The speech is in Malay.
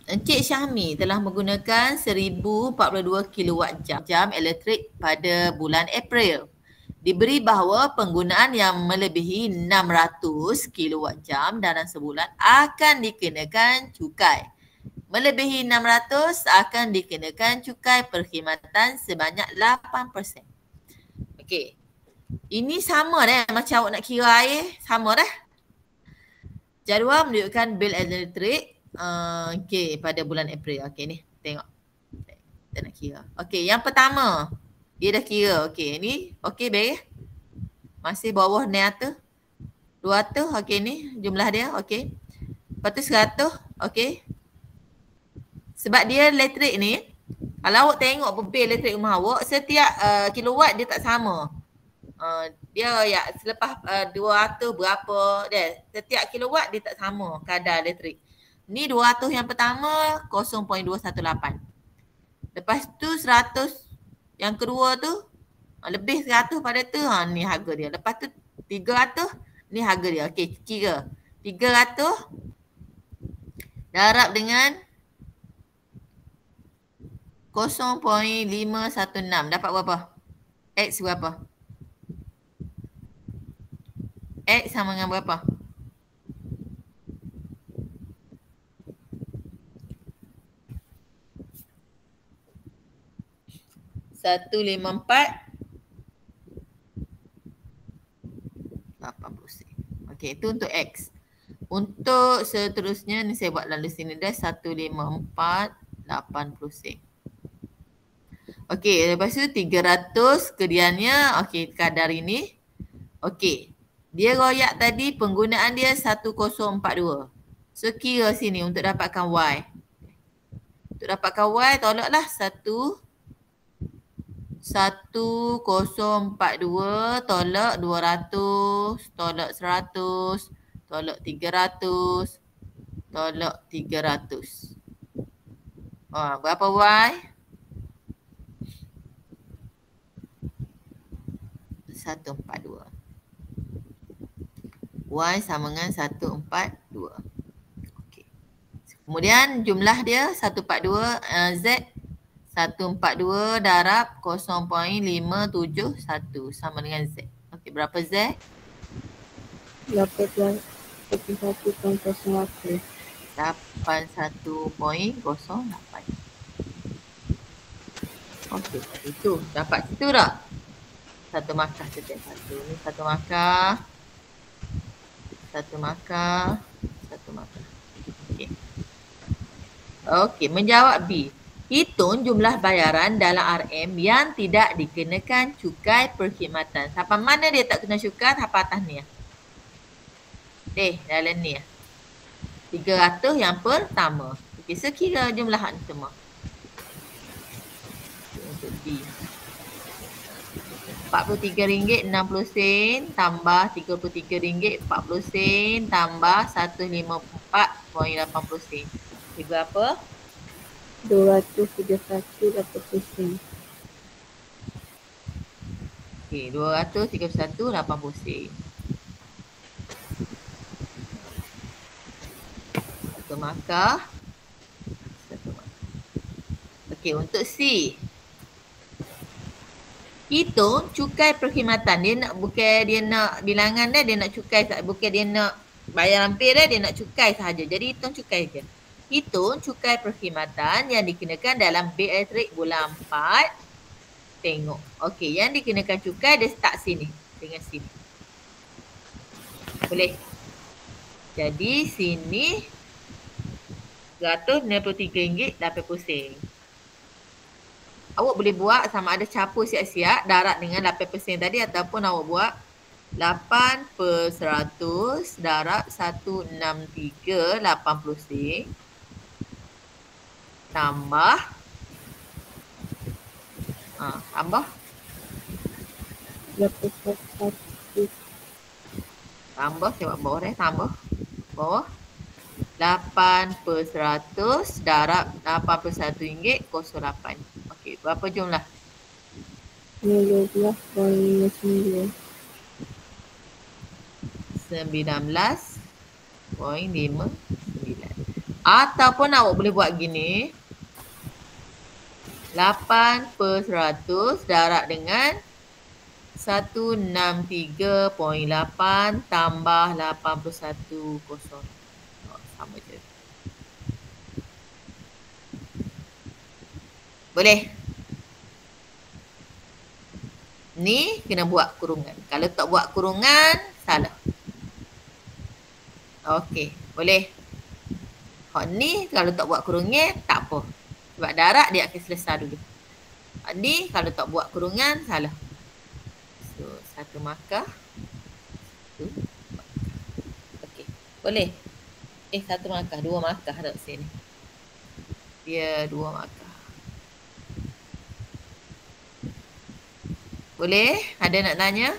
Encik Syahmi telah menggunakan 1042 kWh elektrik pada bulan April. Diberi bahawa penggunaan yang melebihi 600 kWh dalam sebulan akan dikenakan cukai. Melebihi 600 akan dikenakan cukai perkhidmatan sebanyak 8%. Okey. Ini sama dah macam awak nak kira air. Sama dah. Jadual menunjukkan bil elektrik okey pada bulan April. Okey ni tengok. Kita nak kira. Okey, yang pertama dia dah kira. Okey, ni okey baik. Masih bawah ni atas. 200 okey ni jumlah dia okey. Lepas tu 100 okey. Sebab dia elektrik ni kalau awak tengok bil elektrik rumah awak setiap kilowatt dia tak sama. Dia ya selepas 200 berapa dia setiap kilowatt dia tak sama kadar elektrik. Ni 200 yang pertama 0.218. Lepas tu 100 yang kedua tu lebih 100 pada tu ni harga dia. Lepas tu 300 ni harga dia. Okey, kira 300 darab dengan 0.516 dapat berapa? X berapa? X sama dengan berapa? Satu lima empat 80 sen. Okey, itu untuk X. Untuk seterusnya ni saya buat lalu sini dah 154 80 sen. Okey, lepas tu 300 kediannya okey kadar ini. Okey. Dia royak tadi penggunaan dia 1042. So kira sini untuk dapatkan Y. Untuk dapatkan Y tolaklah 1042 tolak 200 tolak 100 tolak 300 tolak 300. Berapa Y? 142. Y sama dengan 142. Okey. Kemudian jumlah dia 142 Z 142 darab 0.571 sama dengan Z. Okey, berapa Z? 81.08. 81.08. Okey, itu dapat situ tak? Satu markah setiap satu. Ni satu markah. Satu markah. Satu markah. Okey. Okey, menjawab B. Hitung jumlah bayaran dalam RM yang tidak dikenakan cukai perkhidmatan. Sampai mana dia tak kena cukai? Sampai atas ni. Dalam ni. 300 yang pertama. Okey, so kira jumlah ni semua. Untuk B. RM43.60 tambah RM33.40 tambah 154.80 sen. Itu berapa? 231.80 sen. Okey, 231.80 sen. Satu markah. Satu markah. Okey, untuk C. Hitung cukai perkhidmatan. Dia nak bukan dia nak bilangan dia nak cukai, bukan dia nak bayar ampir dia nak cukai sahaja. Jadi hitung cukai je. Hitung cukai perkhidmatan yang dikenakan dalam bil elektrik bulan 4. Tengok. Okey, yang dikenakan cukai dia start sini dengan sini. Boleh. Jadi sini RM193.80. Awak boleh buat sama ada campur siap-siap darab dengan 8% tadi ataupun awak buat 8/100 darab 163.80 sen tambah tambah 81. Tambah saya buat bawah tambah bawah 8/100 darab RM81.08. Okey, berapa jumlah? 19.59. 19.59. Ataupun awak boleh buat gini. 8/100 darab dengan 163.8 tambah 81 kosong. Oh, sama je. Boleh? Ni kena buat kurungan. Kalau tak buat kurungan, salah. Okey, boleh. Hak ni kalau tak buat kurungan, tak apa. Sebab darab dia akan selesai dulu. Hak ni kalau tak buat kurungan, salah. So, 1 markah. Okey, boleh. 1 markah, 2 markah kat sini. Dia 2 markah. Boleh? Ada nak tanya?